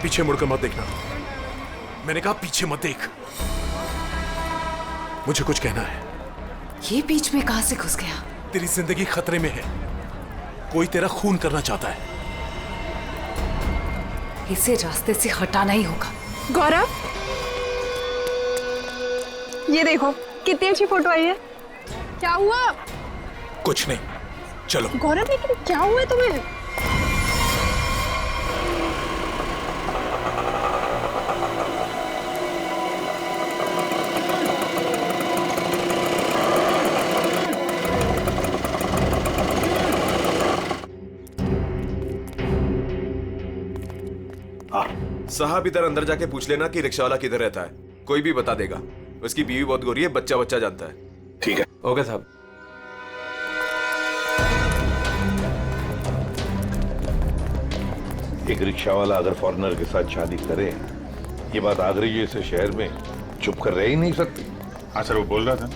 पीछे मुड़कर मत देखना। मैंने कहा पीछे मत देख। मुझे कुछ कहना है। ये बीच में कहां से घुस गया? तेरी जिंदगी खतरे में है। कोई तेरा खून करना चाहता है। इसे रास्ते से हटाना ही होगा। गौरव, ये देखो कितनी अच्छी फोटो आई है। क्या हुआ? कुछ नहीं, चलो। गौरव, लेकिन क्या हुआ है तुम्हें? साहब इधर अंदर जाके पूछ लेना कि रिक्शा वाला किधर रहता है। कोई भी बता देगा। उसकी बीवी बहुत गोरी है, बच्चा बच्चा जानता है। ठीक है। ओके साहब। एक रिक्शा वाला अगर फॉरेनर के साथ शादी करे, ये बात आगरे जैसे शहर में चुप कर रह ही नहीं सकती। हाँ सर, वो बोल रहा था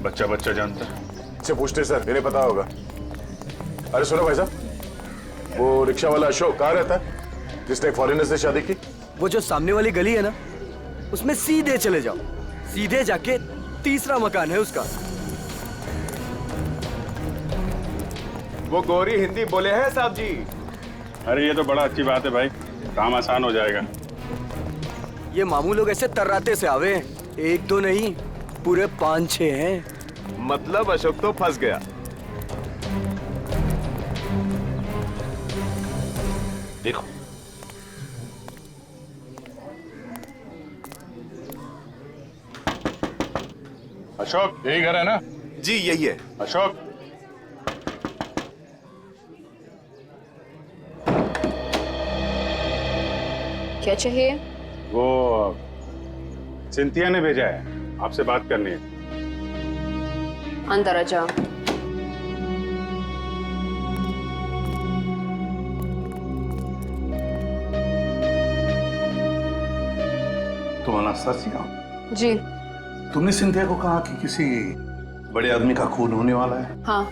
बच्चा बच्चा जानता है। इससे पूछते सर, इन्हें पता होगा। अरे सुनो भाई साहब, वो रिक्शा वाला अशोक कहाँ रहता है जिसने एक फॉरेनर से शादी की? वो जो सामने वाली गली है ना, उसमें सीधे चले जाओ। सीधे जाके तीसरा मकान है उसका। वो गोरी हिंदी बोले हैं साहब जी। अरे ये तो बड़ा अच्छी बात है भाई, काम आसान हो जाएगा। ये मामू लोग ऐसे तर्राते से आवे हैं, एक दो नहीं पूरे 5-6 हैं। मतलब अशोक तो फंस गया। देखो, अशोक, यही घर है ना? जी यही है। अशोक, क्या चाहिए? वो सिंथिया ने भेजा है, आपसे बात करनी है। अंदर आ जाओ। तुम अनास्तासिया हो? जी तुमने सिंधिया को कहा कि किसी बड़े आदमी का खून होने वाला है? हाँ।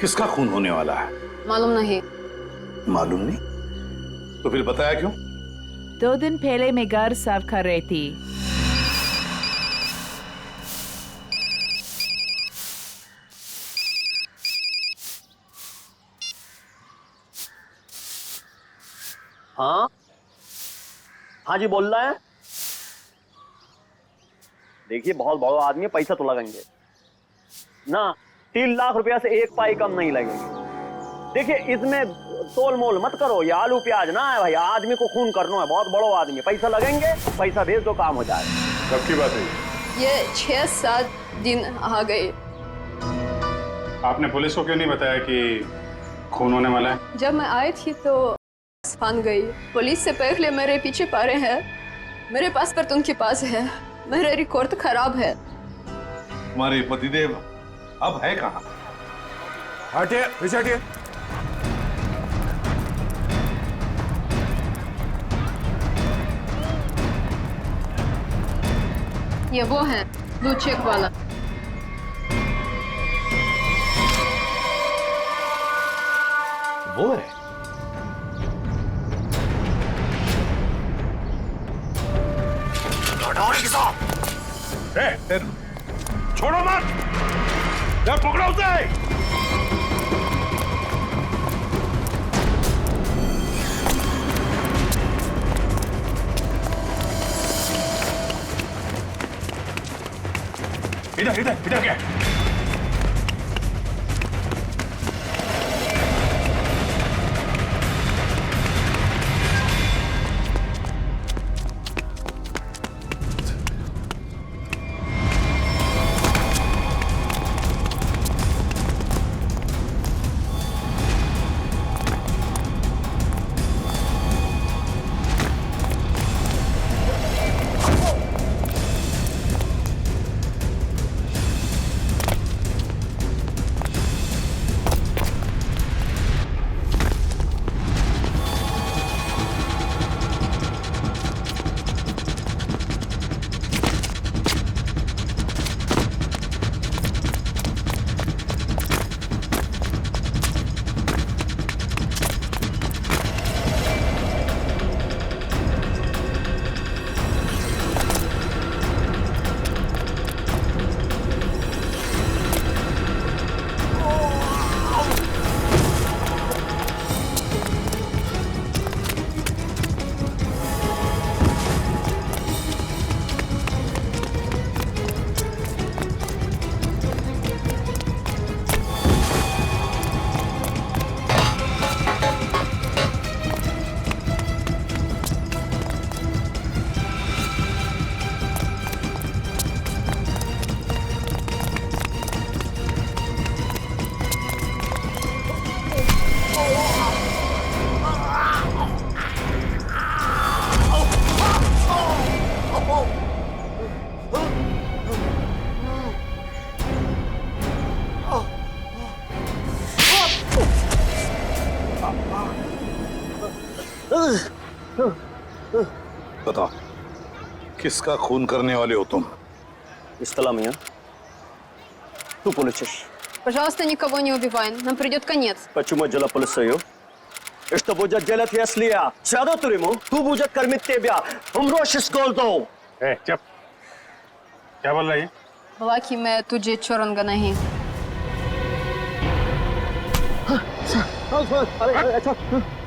किसका खून होने वाला है? मालूम नहीं। मालूम नहीं? तो फिर बताया क्यों? 2 दिन पहले मैं घर साफ कर रही थी। हाँ हाँ जी, बोल रहा है। देखिए बहुत बड़ा आदमी है, पैसा तो लगेंगे ना। 3 लाख रुपया से 1 पाई कम नहीं लगेगी। देखिए इसमें तोल मोल मत करो, ये आलू प्याज ना है भाई। आदमी को खून करना है, बहुत बड़ो आदमी, पैसा लगेंगे, पैसा भेज दो, काम हो जाएगा। कब की बात है? ये 6-7 दिन आ गए। आपने पुलिस को क्यों नहीं बताया कि खून होने वाला है? जब मैं आई थी तो फान गई। पुलिस से पहले मेरे पीछे पड़े हैं। मेरे पासपोर्ट उनके पास है। मेरा रिकॉर्ड खराब है। तुम्हारे पतिदेव अब है कहाँ? हटिए, पीछे हटिए। ये वो है ब्लू चेक वाला। वो है? छोड़ो मत, पकड़ो उसे। इधर इधर इधर क्या? बताओ, किसका खून करने वाले हो तुम? Истала меня. Ту полечишь. Пожалуйста, никого не убивай, нам придет конец. Почему отдела полицию? И что будет делать, если я сяду в тюрьму? Кто будет кормить тебя? Умрешь с голоду. चुप। क्या बोल रही है? बोला कि मैं तुझे छोड़ूंगा नहीं।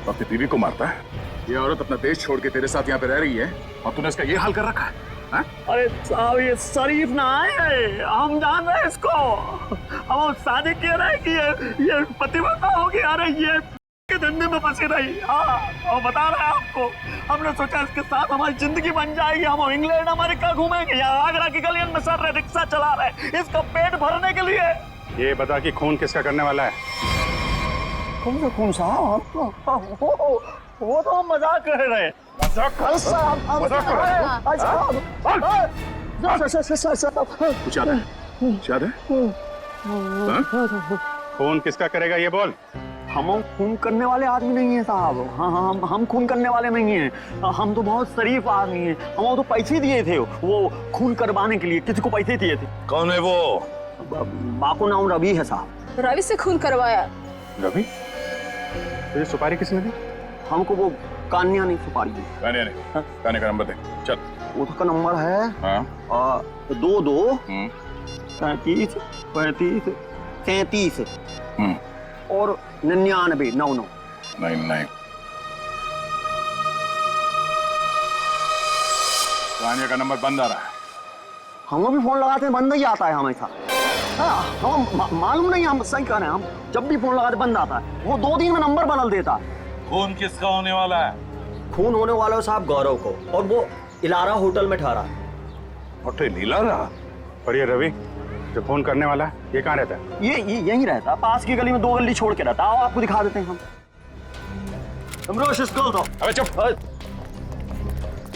अपनी बीवी को मारता है? ये औरत अपना देश छोड़ के तेरे साथ यहाँ पे रह रही है और तूने इसका ये हाल कर रखा है? हाँ? अरे साहब, ये शरीफ ना है, हम जान रहे हैं इसको। हम शादी किए रहे कि ये पतिव्रता होगी। अरे ये के धंधे में फंसी रही। हाँ, और बता रहे हैं आपको, हमने सोचा इसके साथ हमारी जिंदगी बन जाएगी। हम इंग्लैंड अमेरिका घूमेंगे, यहाँ आगरा की गलियन में सर रहे, रिक्शा चला रहे, इसका पेट भरने के लिए। ये बता कि खून किसका करने वाला है? कौन साहब? वो तो हम मजाक कर रहे हैं। कुछ याद है? याद है? खून किसका करेगा ये बोल। हम खून करने वाले आदमी नहीं है साहब। हाँ, हम खून करने वाले नहीं हैं। हम तो बहुत शरीफ आदमी हैं। हम तो पैसे दिए थे, वो खून करवाने के लिए किसी को पैसे दिए थे। कौन है वो? बाको नाम रवि है साहब। रवि से खून करवाया। रवि? तुझे सुपारी किसने दी? हमको वो कान्या ने सुपारी दी। कान्या ने? कान्या का नंबर दे। चल। उसका नंबर है हाँ। 22 35 35 37 और 99 99। 99। कान्या का नंबर बंद आ रहा है। हम भी फोन लगाते हैं, बंद ही आता है हमेशा। हाँ, हम मालूम नहीं, हम सही कह रहे हैं। हम जब भी फोन लगाते बंद आता है। वो 2 दिन में नंबर बदल देता है। खून किसका होने वाला है? खून होने वाला है साहब गौरव को, और वो इलारा होटल में ठहरा है। होटल इलारा? और ये रवि जो खून करने वाला है, ये कहाँ रहता है? ये यहीं रहता, पास की गली में 2 गली छोड़ के रहता। आओ आपको दिखा देते हैं हम। अबे चुप।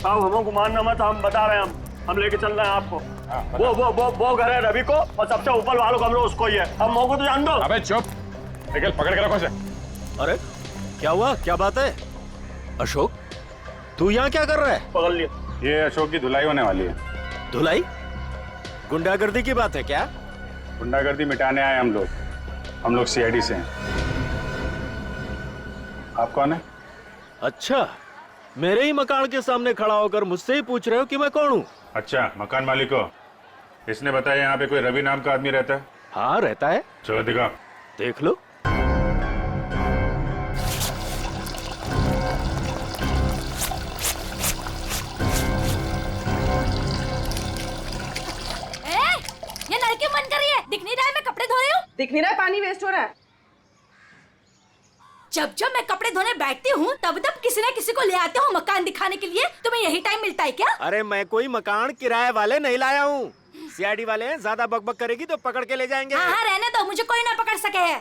साहब हमको मानना मत, हम बता रहे हैं। हम लेके चल रहे हैं आपको। वो घर है रवि को, और सबसे ऊपर वालों का उसको ही है। हम मौको तो जान दो। अबे चुप। निकल, पकड़ के रखो इसे। अरे क्या हुआ, क्या बात है? अशोक, तू यहाँ क्या कर रहा है? पकड़ लिया। ये अशोक की धुलाई होने वाली है। धुलाई? गुंडागर्दी की बात है क्या? गुंडागर्दी मिटाने आए हम लोग CID से हैं। आप कौन है? अच्छा, मेरे ही मकान के सामने खड़ा होकर मुझसे ही पूछ रहे हो कि मैं कौन हूँ? अच्छा, मकान मालिक हो। इसने बताया यहाँ पे कोई रवि नाम का आदमी रहता है? हाँ, रहता है। चलो दिखाओ। देख लो। ये नल क्यों बंद कर रही है? दिख नहीं रहा है मैं कपड़े धो रही हूँ? दिख नहीं रहा है, पानी वेस्ट हो रहा है। जब जब मैं कपड़े धोने बैठती हूँ तब तब किसी न किसी को ले आते हो मकान दिखाने के लिए। तुम्हें यही टाइम मिलता है क्या? अरे मैं कोई मकान किराए वाले नहीं लाया हूँ। CID वाले हैं, ज्यादा बकबक करेगी तो पकड़ के ले जाएंगे। हाँ, रहने दो, मुझे कोई ना पकड़ सके है।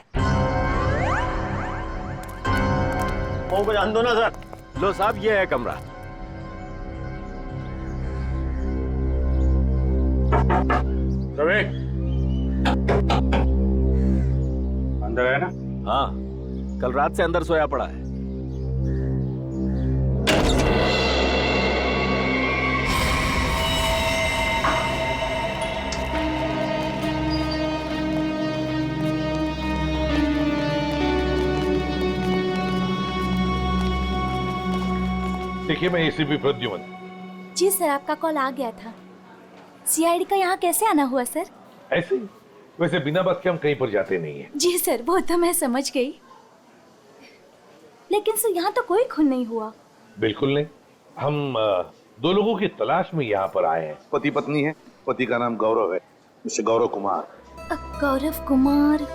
मौको जान दो ना सर। लो साहब, ये है कमरा। रवि अंदर है ना? हाँ, कल रात से अंदर सोया पड़ा है। देखिए, मैं ACP प्रद्युमन। जी सर, आपका कॉल आ गया था। CID का यहाँ कैसे आना हुआ सर? ऐसे ही। वैसे बिना बात के हम कहीं पर जाते नहीं है। जी सर, वो तो मैं समझ गई, लेकिन सर यहाँ तो कोई खून नहीं हुआ। बिल्कुल नहीं। हम 2 लोगों की तलाश में यहाँ पर आए हैं। पति पत्नी है। पति का नाम गौरव है, मिस्टर गौरव कुमार। गौरव कुमार?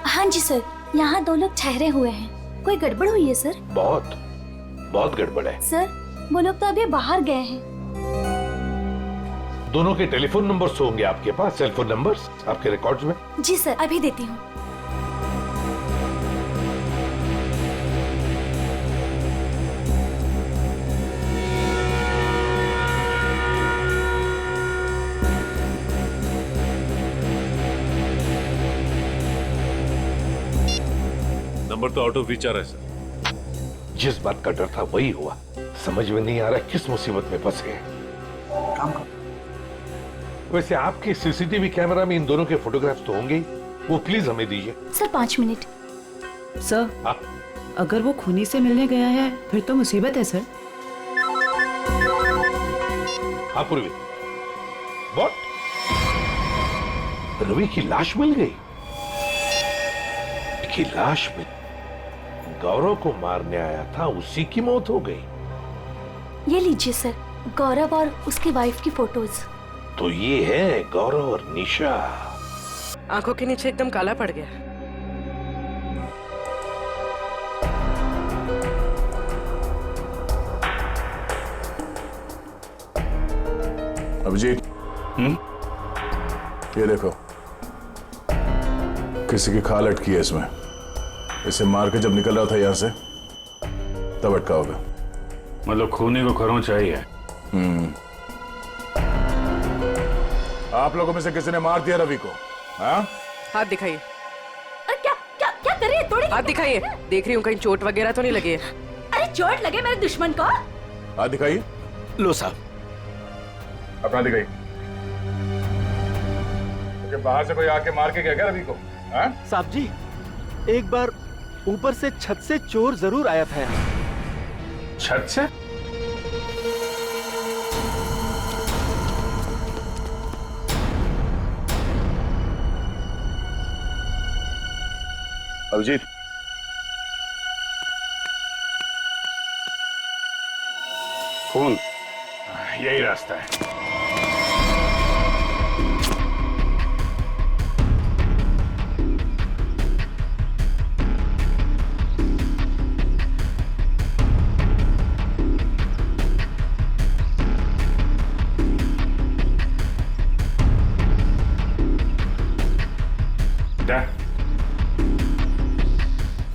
हाँ जी सर, यहाँ 2 लोग ठहरे हुए हैं। कोई गड़बड़ हुई है सर? बहुत गड़बड़ है सर। वो लोग तो अभी बाहर गए हैं। दोनों के टेलीफोन नंबर्स होंगे आपके पास, सेल फोन नंबर्स आपके रिकॉर्ड्स में? जी सर, अभी देती हूँ। नंबर तो आउट ऑफ रीच आ रहा है सर। जिस बात का डर था वही हुआ। समझ में नहीं आ रहा किस मुसीबत में फंसे हैं। वैसे आपके सीसीटीवी कैमरा में इन दोनों के फोटोग्राफ्स तो होंगे ही, वो प्लीज हमें दीजिए। Sir 5 minute. सर, हाँ? अगर वो खूनी से मिलने गया है फिर तो मुसीबत है सर। हाँ पूर्वी, व्हाट? रवि की लाश मिल गई? की लाश में गौरव को मारने आया था, उसी की मौत हो गई। ये लीजिए सर, गौरव और उसकी वाइफ की फोटोज। तो ये है गौरव और निशा। आंखों के नीचे एकदम काला पड़ गया। अभिजीत, ये देखो, किसी की खाल अटकी है इसमें। इसे मार के जब निकल रहा था यहां से तब अटका होगा। मतलब खूनी को खरोंच चाहिए। आप लोगों में से किसी ने मार दिया रवि को? हाँ? हाथ दिखाइए। क्या क्या क्या कर रही है? थोड़ी हाथ दिखाइए। देख रही हूँ कहीं चोट वगैरह तो नहीं लगी है। अरे चोट लगे मेरे दुश्मन को। हाथ दिखाइए। लो साहब, अपना दिखाइए। तो बाहर से कोई आके मार के गया क्या रवि को? हाँ? साहब जी, एक बार ऊपर से छत से चोर जरूर आया था यहाँ। छत से? अभिजीत, खून, यही रास्ता है।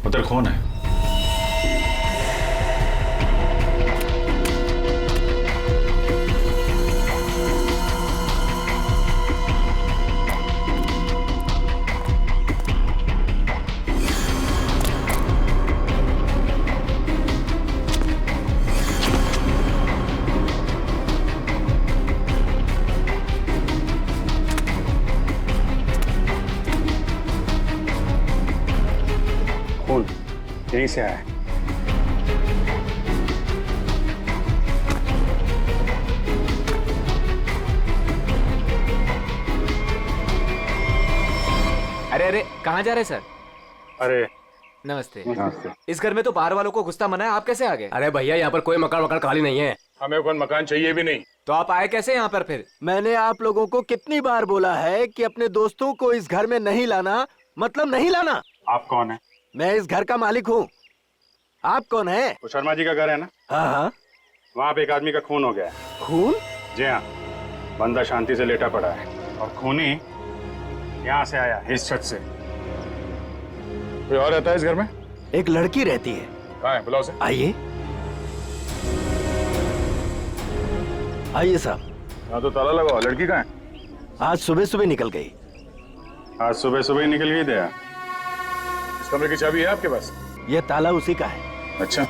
उधर खून है। खून यहीं से आया है। अरे अरे, कहाँ जा रहे सर? अरे नमस्ते। नमस्ते। इस घर में तो बाहर वालों को घुसता मना है, आप कैसे आ गए? अरे भैया, यहाँ पर कोई मकान खाली नहीं है। हमें कोई मकान चाहिए भी नहीं। तो आप आए कैसे यहाँ पर फिर? मैंने आप लोगों को कितनी बार बोला है कि अपने दोस्तों को इस घर में नहीं लाना, मतलब नहीं लाना। आप कौन है? मैं इस घर का मालिक हूँ। आप कौन है? वो शर्मा जी का घर है ना? हाँ हाँ। वहाँ पे एक आदमी का खून हो गया है। खून? जी हाँ, बंदा शांति से लेटा पड़ा है और खूनी यहाँ से आया, इस छत से। कोई और रहता है इस घर में? एक लड़की रहती है। कहाँ है? बुलाओ उसे। आइए आइए साहब। यहाँ तो ताला लगा हुआ, लड़की कहाँ है? आज सुबह सुबह निकल गई। आज सुबह सुबह ही निकल गई दया। इस कमरे की चाबी है आपके पास? ये ताला उसी का है। अच्छा,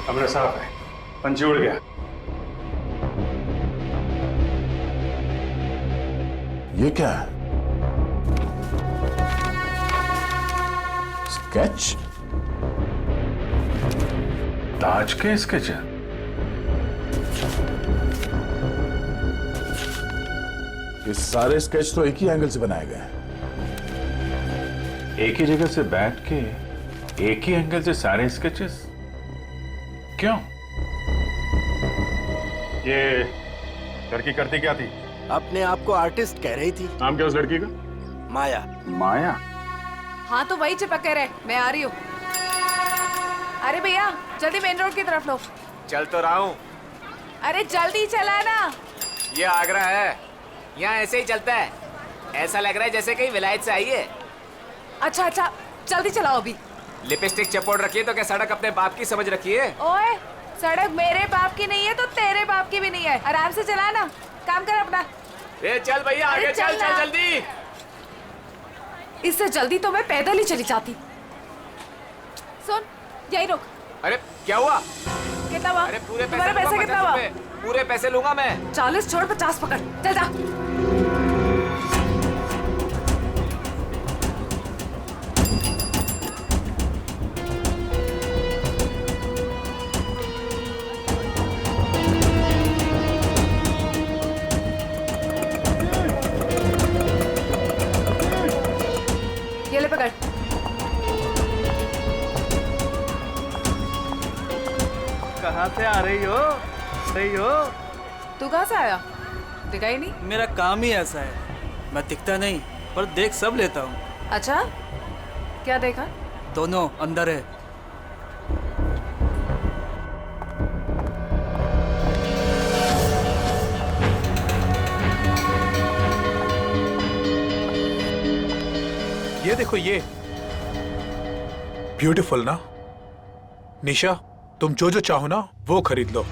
कमरा साफ है, पंछी उड़ गया। ये क्या है? स्केच? ताज के स्केच है। ये सारे स्केच तो एक ही एंगल से बनाए गए हैं। एक ही जगह से बैठ के एक ही एंगल से सारे स्केचेस क्यों? ये लड़की करती क्या थी? अपने आप को आर्टिस्ट कह रही थी। नाम क्या उस लड़की का? माया। माया? हाँ तो वही चिपके रहे, मैं आ रही हूँ। अरे भैया जल्दी मेन रोड की तरफ लो। चल तो रहा हूँ। अरे जल्दी चलाना। ये आगरा है, यहाँ ऐसे ही चलता है। ऐसा लग रहा है जैसे कहीं विलायत से आई है। अच्छा अच्छा, जल्दी चलाओ अभी। लिपस्टिक चपोड़ रखी है तो क्या सड़क अपने बाप की समझ रखी है? ओए, सड़क मेरे बाप की नहीं है तो तेरे बाप की भी नहीं है। आराम से चला ना, काम कर अपना। ए चल भैया आगे चल चल जल्दी। इससे जल्दी तो मैं पैदल ही चली जाती। सुन, यही रुक। अरे क्या हुआ? कितना हुआ? अरे पूरे तुम्हारे पैसे कितना हुआ? पूरे पैसे लूंगा मैं। 40 छोड़ 50 पकड़, चल जा। ये ले पकड़। कहाँ से आ रही हो? तू कहाँ से आया? दिखा ही नहीं। मेरा काम ही ऐसा है, मैं दिखता नहीं पर देख सब लेता हूँ। अच्छा, क्या देखा? दोनों अंदर है। ये देखो ये ब्यूटीफुल ना। निशा, तुम जो जो चाहो ना वो खरीद लो।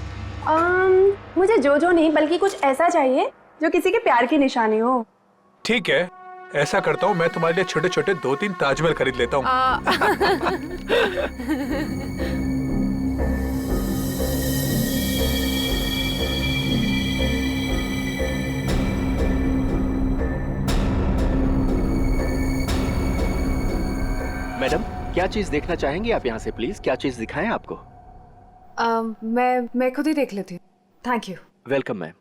मुझे जो नहीं बल्कि कुछ ऐसा चाहिए जो किसी के प्यार की निशानी हो। ठीक है, ऐसा करता हूँ, मैं तुम्हारे लिए छोटे छोटे 2-3 ताजमहल खरीद लेता हूँ। मैडम, क्या चीज देखना चाहेंगे आप यहाँ से? प्लीज, क्या चीज दिखाएं आपको? मैं खुद ही देख लेती हूँ। Thank you. Welcome ma'am.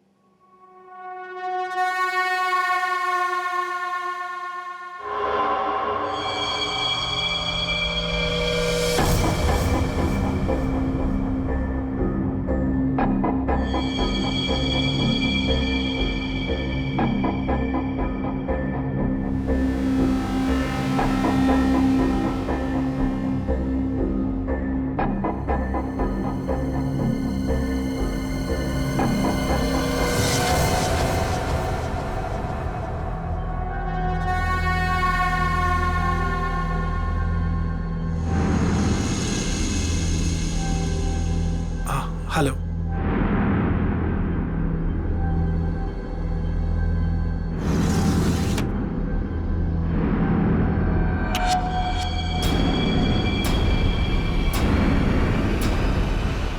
Hello.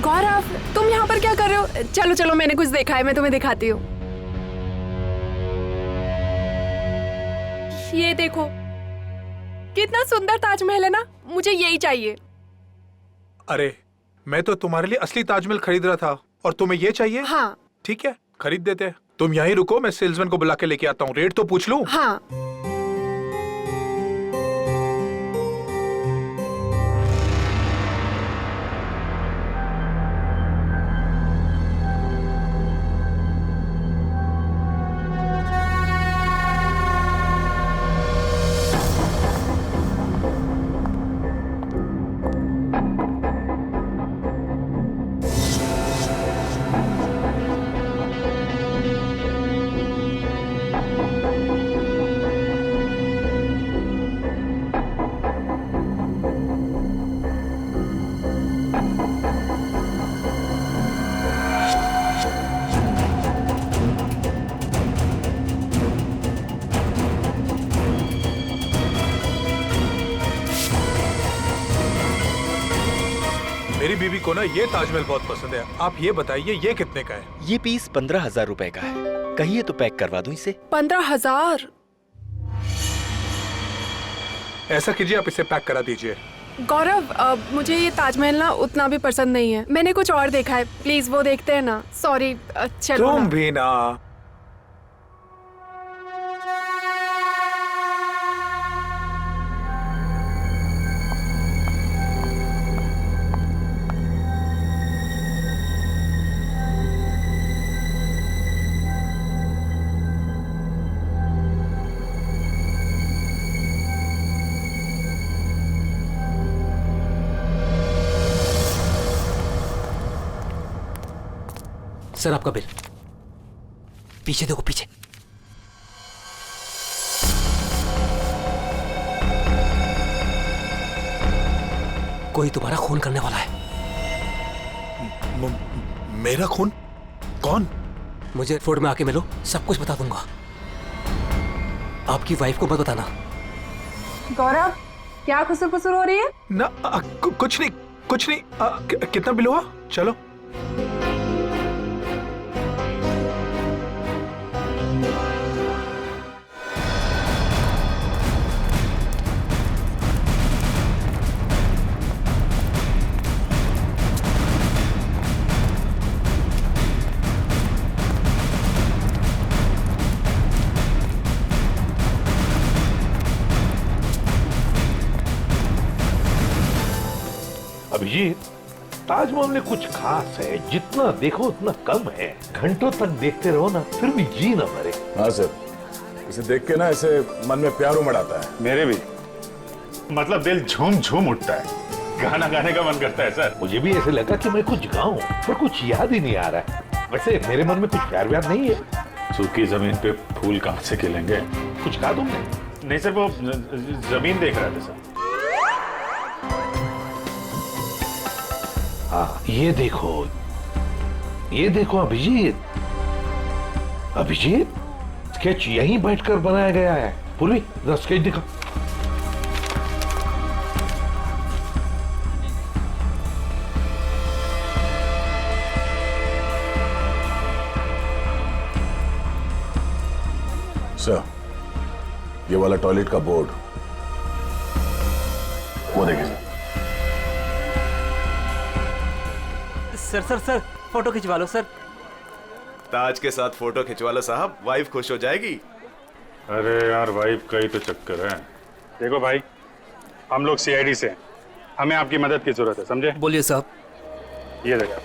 Gaurav, तुम यहाँ पर क्या कर रहे हो? चलो चलो, मैंने कुछ देखा है, मैं तुम्हें दिखाती हूँ। ये देखो, कितना सुंदर ताजमहल है ना, मुझे यही चाहिए। अरे, मैं तो तुम्हारे लिए असली ताजमहल खरीद रहा था और तुम्हें ये चाहिए? हाँ। ठीक है, खरीद देते हैं। तुम यहीं रुको, मैं सेल्समैन को बुला के लेके आता हूँ। रेट तो पूछ लूं? हाँ। मेरी बीवी को ना ये ताजमहल बहुत पसंद है। आप ये बताइए, ये कितने का है? ये पीस 15,000 रुपए का है। कहिए तो पैक करवा दूं इसे। 15,000? ऐसा कीजिए, आप इसे पैक करा दीजिए। गौरव, मुझे ये ताजमहल ना उतना भी पसंद नहीं है, मैंने कुछ और देखा है। प्लीज वो देखते हैं ना। सॉरी, चलो तुम ना। भी ना। सर आपका बिल। पीछे देखो, पीछे। कोई तुम्हारा खून करने वाला है। मेरा खून? कौन? मुझे फोर्ट में आके मिलो, सब कुछ बता दूंगा। आपकी वाइफ को मत बताना। गौरव, क्या खुसर फुसर हो रही है? ना कुछ नहीं, कुछ नहीं। कितना बिल हुआ? चलो। अभिजीत, ताजमहल में कुछ खास है, जितना देखो उतना कम है। घंटों तक देखते रहो ना, फिर भी जी न भरे। हाँ सर, इसे देख के ना ऐसे मन में प्यार उमड़ आता है। मेरे भी, मतलब दिल झूम झूम उठता है, गाना गाने का मन करता है सर। मुझे भी ऐसे लगा कि मैं कुछ गाऊं, पर कुछ याद ही नहीं आ रहा है। वैसे मेरे मन में कुछ प्यार व्यार नहीं है। सूखी जमीन पे फूल कहाँ से खिलेंगे? कुछ गा तुमने? नहीं सर, वो जमीन देख रहा था सर। हाँ, ये देखो अभिजीत। अभिजीत, स्केच यहीं बैठकर बनाया गया है। पूर्वी, जरा स्केच दिखा। सर, ये वाला टॉयलेट का बोर्ड, वो देखिए सर। सर फोटो खिंचवा लो सर। ताज के साथ फोटो खिंचवा लो साहब, वाइफ खुश हो जाएगी। अरे यार, वाइफ का ही तो चक्कर है। देखो भाई, हम लोग सीआईडी से हैं, हमें आपकी मदद की जरूरत है, समझे? बोलिए साहब। ये देखो,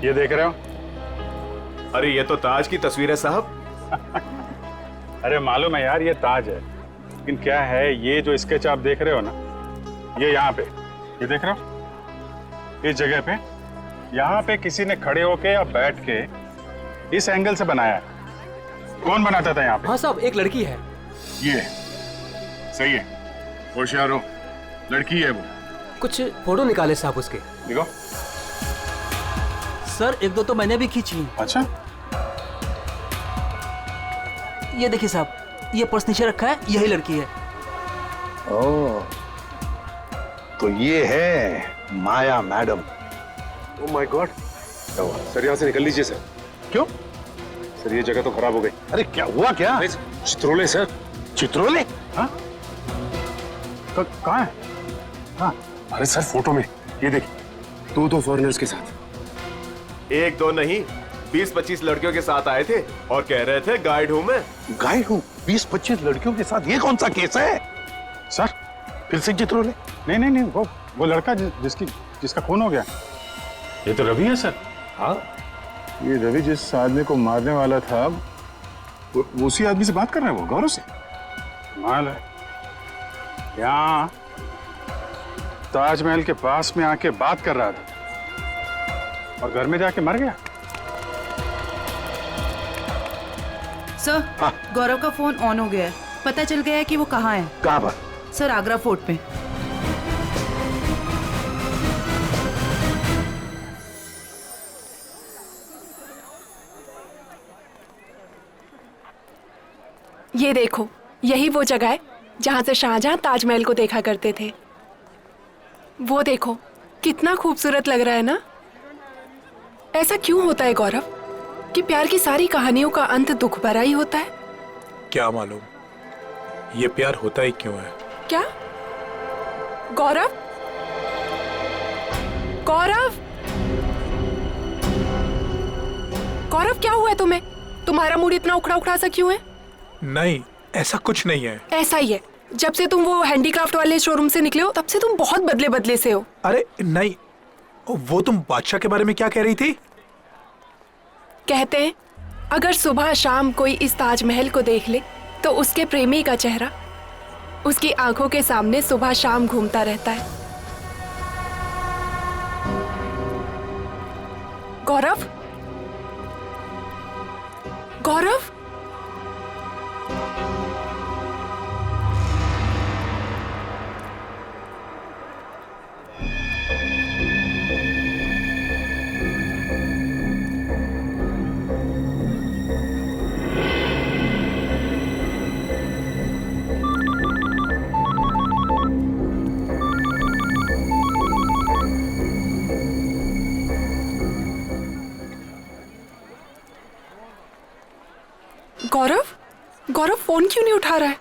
ये देख रहे हो? अरे ये तो ताज की तस्वीर है साहब। अरे मालूम है यार, ये ताज है, लेकिन क्या है, ये जो स्केच आप देख रहे हो ना, ये यहाँ पे, ये देख रहे हो, इस जगह पे, यहाँ पे किसी ने खड़े होके या बैठ के इस एंगल से बनाया है। कौन बनाता था यहाँ पे? हाँ साहब, एक लड़की है। ये सही है, होशियार हो, लड़की है वो। कुछ फोटो निकाले साहब उसके। देखो सर, एक दो तो मैंने भी खींची। अच्छा, ये देखिए साहब, ये पर्स नीचे रखा है, यही लड़की है। ओह, तो ये है Maya madam. Oh my God. Sir यहाँ से निकल लीजिए सर। क्यों? सर ये जगह तो खराब हो गई। अरे क्या हुआ क्या? चित्रोले सर। चित्रोले? हाँ, कहाँ है? हाँ, अरे सर फोटो में ये देखिए, दो फॉरेनर्स के साथ। एक दो नहीं, 20-25 लड़कियों के साथ आए थे और कह रहे थे गाइड हूं मैं। गाइड हूँ? 20-25 लड़कियों के साथ? ये कौन सा केस है सर? फिर से चित्रोले? नहीं, वो लड़का जिसका खून हो गया, ये तो रवि है सर। हाँ, ये रवि जिस आदमी को मारने वाला था, वो उसी आदमी से बात कर रहा है, वो गौरव से। माल है, यहाँ ताजमहल के पास में आके बात कर रहा था और घर में जाके मर गया। सर, हाँ। गौरव का फोन ऑन हो गया है, पता चल गया है कि वो कहाँ है। कहाँ पर? सर, आगरा फोर्ट पे। ये देखो, यही वो जगह है जहाँ से शाहजहां ताजमहल को देखा करते थे। वो देखो, कितना खूबसूरत लग रहा है ना? ऐसा क्यों होता है गौरव कि प्यार की सारी कहानियों का अंत दुख भरा ही होता है? क्या मालूम ये प्यार होता ही क्यों है। क्या? गौरव, गौरव, गौरव, क्या हुआ है तुम्हें? तुम्हारा मूड इतना उखड़ा उखड़ा सा क्यों है? नहीं, ऐसा कुछ नहीं है। ऐसा ही है, जब से तुम वो हैंडीक्राफ्ट वाले शोरूम से निकले हो तब से तुम बहुत बदले बदले से हो। अरे नहीं, वो तुम बादशाह के बारे में क्या कह रही थी? कहते हैं अगर सुबह शाम कोई इस ताजमहल को देख ले तो उसके प्रेमी का चेहरा उसकी आंखों के सामने सुबह शाम घूमता रहता है। गौरव, गौरव, गौरव फोन क्यों नहीं उठा रहा है?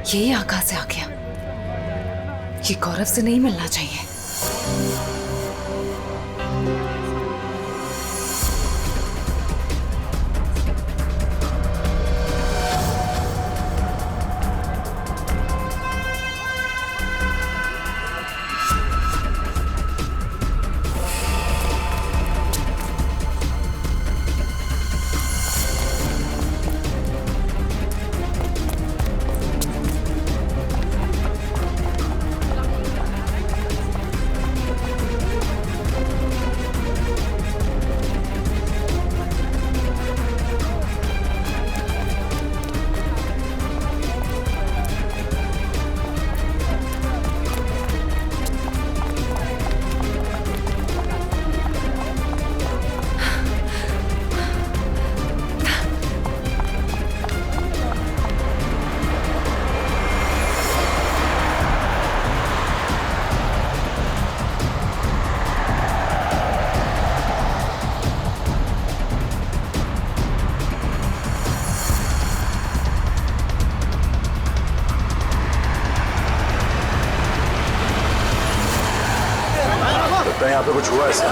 ये यहाँ कहाँ से आ गया? ये गौरव से नहीं मिलना चाहिए। यहाँ पे कुछ हुआ ऐसा?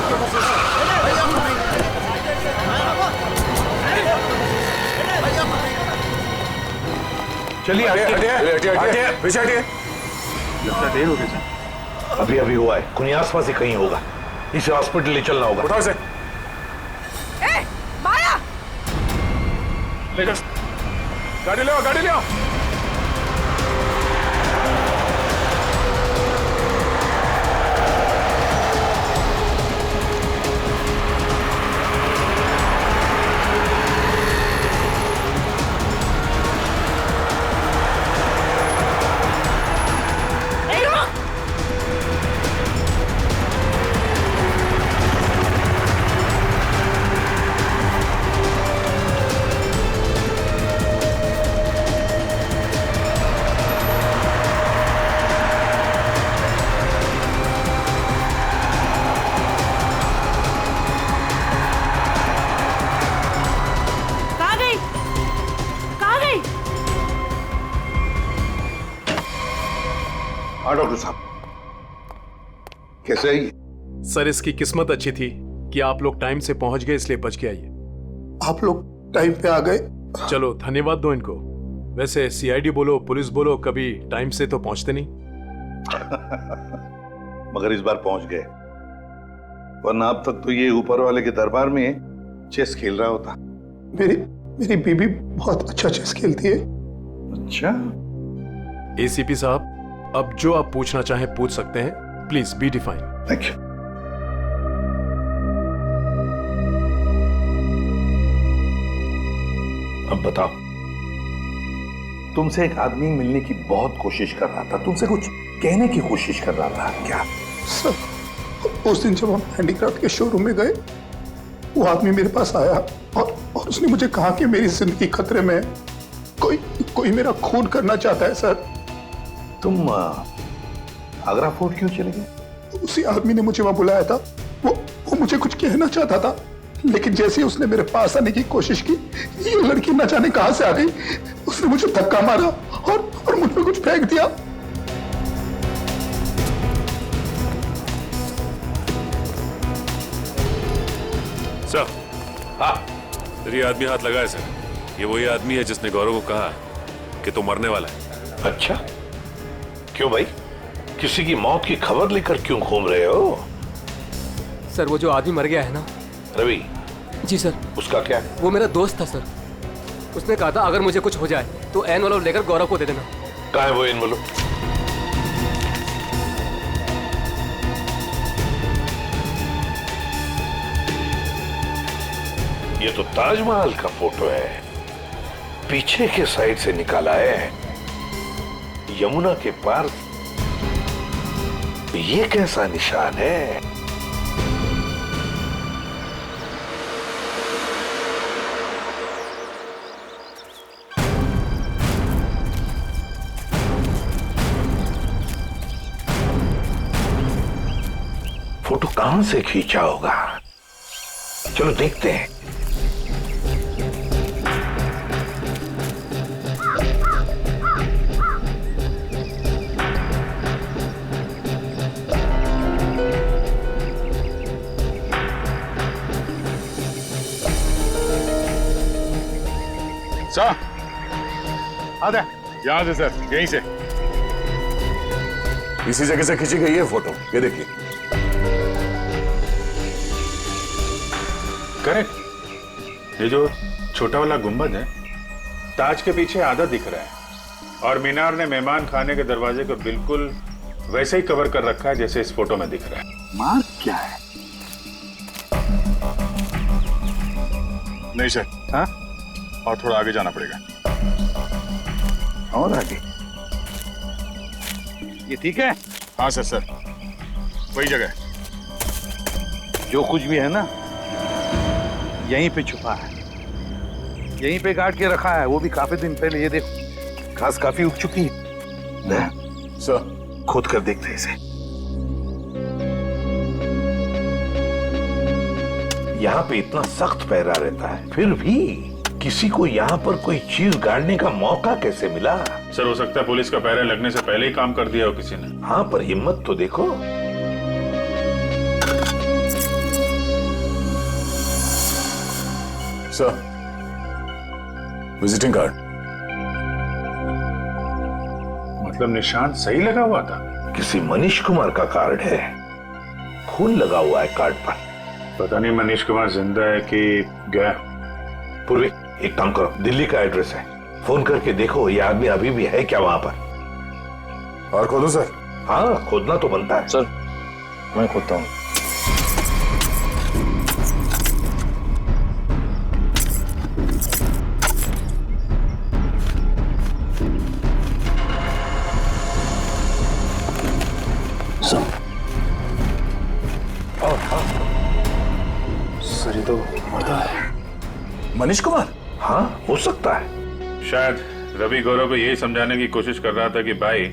चलिए पीछे हटिए। लगता देर हो गई। अभी अभी हुआ है, कोई आसपास ही कहीं होगा। इसे हॉस्पिटल ले चलना होगा। उठाओ इसे। माया! गाड़ी ले आओ, गाड़ी ले आओ। हाँ डॉक्टर साहब, कैसे है? सर इसकी किस्मत अच्छी थी कि आप लोग टाइम से पहुंच गए, इसलिए बच गया ये। आप लोग टाइम पे आ गए। चलो धन्यवाद दो इनको। वैसे सीआईडी बोलो, पुलिस बोलो, कभी टाइम से तो पहुंचते नहीं। मगर इस बार पहुंच गए, वरना अब तक तो ये ऊपर वाले के दरबार में चेस खेल रहा होता। मेरी बीबी बहुत अच्छा चेस खेलती है। अच्छा। एसीपी साहब, अब जो आप पूछना चाहें पूछ सकते हैं। Please be define. Thank you. अब बताओ, तुमसे एक आदमी मिलने की बहुत कोशिश कर रहा था, तुमसे कुछ कहने की कोशिश कर रहा था, क्या? सर, उस दिन जब हम हैंडीक्राफ्ट के शोरूम में गए, वो आदमी मेरे पास आया और उसने मुझे कहा कि मेरी जिंदगी खतरे में है, कोई मेरा खून करना चाहता है। सर, तुम आगरा फोर्ट क्यों चले गए? उसी आदमी ने मुझे वहां बुलाया था। वो मुझे कुछ कहना चाहता था, लेकिन जैसे ही उसने मेरे पास आने की कोशिश की, ये लड़की न जाने कहां से आ गई। उसने मुझे धक्का मारा और मुझ पे कुछ फेंक दिया। सर, हाँ, मेरी आदमी हाथ लगाए सर। ये वही आदमी है जिसने गौरव को कहा कि तू मरने वाला है। अच्छा, क्यों भाई? किसी की मौत की खबर लेकर क्यों घूम रहे हो? सर वो जो आदमी मर गया है ना, रवि। जी सर। उसका क्या? वो मेरा दोस्त था सर। उसने कहा था अगर मुझे कुछ हो जाए तो एनवलप लेकर गौरव को दे देना। कहाँ है वो एनवलप? ये तो ताजमहल का फोटो है, पीछे के साइड से निकाला है, यमुना के पार। ये कैसा निशान है? फोटो कहां से खींचा होगा? चलो देखते हैं। सर, आधा यहाँ से सर, यहीं से। इसी जगह से खींची गई है फोटो, ये देखिए। करेक्ट। ये जो छोटा वाला गुंबद है, ताज के पीछे आधा दिख रहा है, और मीनार ने मेहमान खाने के दरवाजे को बिल्कुल वैसे ही कवर कर रखा है जैसे इस फोटो में दिख रहा है। मार्क क्या है? नहीं सर, हाँ, और थोड़ा आगे जाना पड़ेगा। और आगे? ये ठीक है? हाँ सर, सर वही जगह है। जो कुछ भी है ना, यहीं पे छुपा है, यहीं पे गाड़ के रखा है, वो भी काफी दिन पहले। ये देखो, घास काफी उग चुकी है। सर, खोद कर देखते हैं इसे। यहाँ पे इतना सख्त पहरा रहता है, फिर भी किसी को यहाँ पर कोई चीज गाड़ने का मौका कैसे मिला? सर हो सकता है पुलिस का पहरा लगने से पहले ही काम कर दिया हो किसी ने। हाँ, पर हिम्मत तो देखो। Sir, visiting card. मतलब निशान सही लगा हुआ था? किसी मनीष कुमार का कार्ड है, खून लगा हुआ है कार्ड पर। पता नहीं मनीष कुमार जिंदा है कि गया। पूर्वी, एक काम करो, दिल्ली का एड्रेस है, फोन करके देखो ये आदमी अभी भी है क्या वहां पर। और खोदो सर? हाँ, खोदना तो बनता है। सर, मैं खोदता हूँ। सर ये तो मर्दा है। मनीष कुमार? हाँ, हो सकता है। शायद रवि गौरव को यही समझाने की कोशिश कर रहा था कि भाई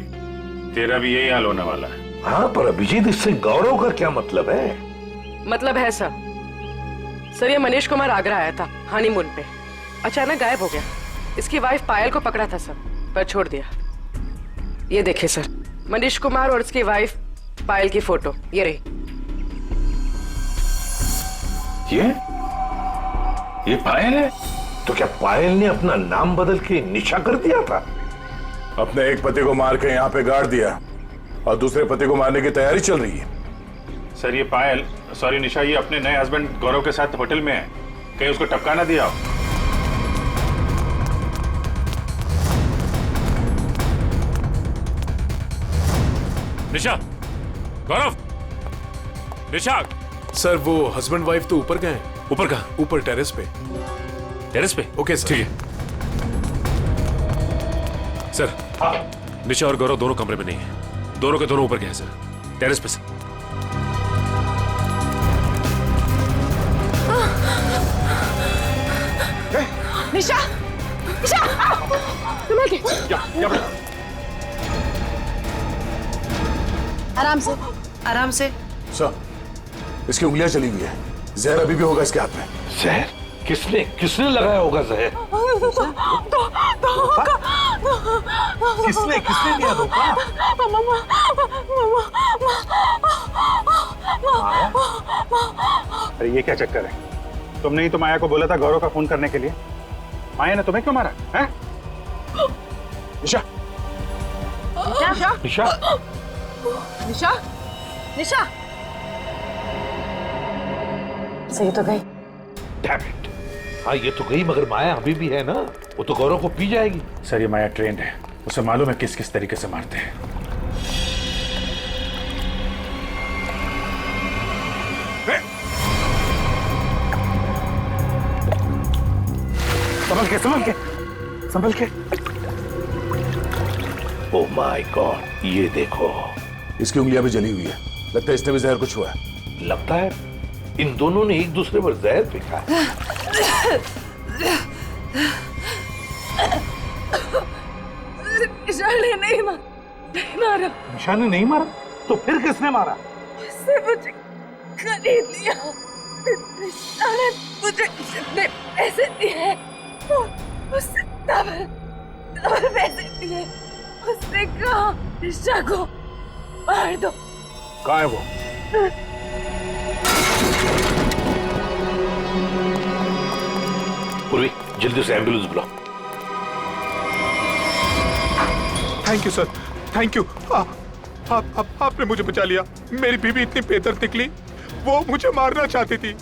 तेरा भी यही हाल होने वाला है। हाँ, पर अभिजीत, इससे गौरव का क्या मतलब है? मतलब है सर, सर ये मनीष कुमार आगरा आया था हनीमून पे, अचानक गायब हो गया। इसकी वाइफ पायल को पकड़ा था सर, पर छोड़ दिया। ये देखिए सर, मनीष कुमार और उसकी वाइफ पायल की फोटो ये रही। ये पायल है? तो क्या पायल ने अपना नाम बदल के निशा कर दिया था? अपने एक पति को मार के यहाँ पे गाड़ दिया और दूसरे पति को मारने की तैयारी चल रही है। सर ये पायल, सॉरी निशा, ये अपने नए हस्बैंड गौरव के साथ होटल में है, कहीं उसको टपका ना दिया हो। निशा, गौरव, निशा। सर वो हस्बैंड वाइफ तो ऊपर गए हैं। ऊपर कहाँ? ऊपर टेरेस पे। टेरेस पे? Okay sir. ठीक है सर। निशा और गौरव दोनों कमरे में नहीं है, दोनों के दोनों ऊपर गए हैं सर, टेरेस पे सर। निशा, निशा, संभल के। आराम से, आराम से। सर, इसकी उंगलियां चली हुई है, जहर अभी भी होगा इसके हाथ में। जहर? किसने किसने लगाया होगा जहर? किसने किसने दिया धोखा? अरे ये क्या चक्कर है? तुमने ही तो माया को बोला था गौरव का फोन करने के लिए। माया ने तुम्हें क्यों मारा है? निशा निशा निशा निशा निशा सही तो गई। Damn it! हाँ ये तो गई, मगर माया अभी भी है ना, वो तो गौरव को पी जाएगी। सर ये माया ट्रेंड है, उसे मालूम है किस किस तरीके से मारते हैं। संभल के संभल के। ओह माय गॉड, ये देखो, इसकी उंगलियां भी जली हुई है। लगता है इसने भी जहर कुछ हुआ है। लगता है इन दोनों ने एक दूसरे पर जहर फेंका है। निशा ने नहीं मारा। निशा ने नहीं मारा तो फिर किसने मारा? उसने मुझे खरीद लिया। निशा ने मुझे जितने पैसे दिए उससे डबल पैसे दिए। उसने कहा निशा को मार दो। कहाँ है वो? पूर्वी, जल्दी से एम्बुलेंस बुलाओ। Thank you sir, thank you. आपने मुझे बचा लिया। मेरी बीवी इतनी बेदर्द निकली, वो मुझे मारना चाहती थी।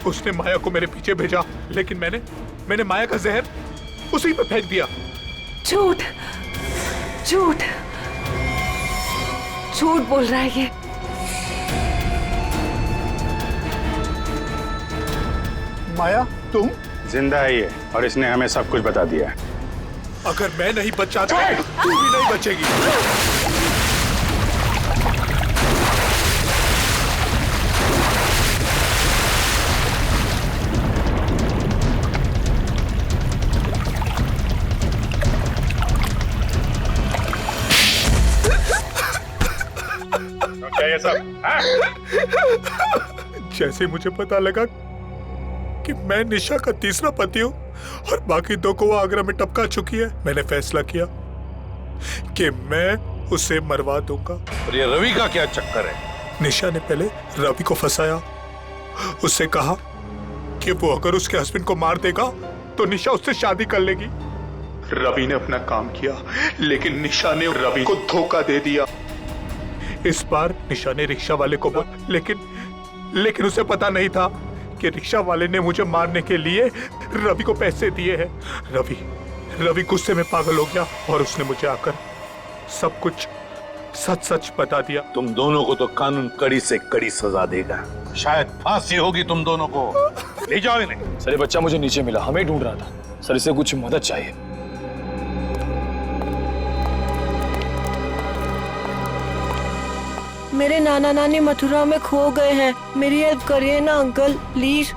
उसने माया को मेरे पीछे भेजा, लेकिन मैंने माया का जहर उसी पे फेंक दिया। झूठ झूठ झूठ बोल रहा है ये। माया तुम? जिंदा है ये, और इसने हमें सब कुछ बता दिया है। अगर मैं नहीं बचा तो तू भी नहीं बचेगी। क्या ये सब? जैसे मुझे पता लगा कि मैं निशा का तीसरा पति हूँ और बाकी दो को वो आगरा में टपका चुकी है, मैंने फैसला किया कि मैं उसे मरवा दूंगा। और ये रवि का क्या चक्कर है? निशा ने पहले रवि को फंसाया। उससे कहा कि वो अगर उसके हस्बैंड को मार देगा तो निशा उससे शादी कर लेगी। रवि ने अपना काम किया, लेकिन निशा ने रवि को धोखा दे दिया। इस बार निशा ने रिक्शा वाले को बोला, लेकिन उसे पता नहीं था कि रिक्शा वाले ने मुझे मारने के लिए रवि को पैसे दिए हैं। रवि गुस्से में पागल हो गया और उसने मुझे आकर सब कुछ सच सच बता दिया। तुम दोनों को तो कानून कड़ी से कड़ी सजा देगा। शायद फांसी होगी तुम दोनों को। ले जाओ इन्हें। सर ये बच्चा मुझे नीचे मिला, हमें ढूंढ रहा था। सर इसे कुछ मदद चाहिए। मेरे नाना नानी मथुरा में खो गए हैं, मेरी हेल्प करिए ना अंकल प्लीज।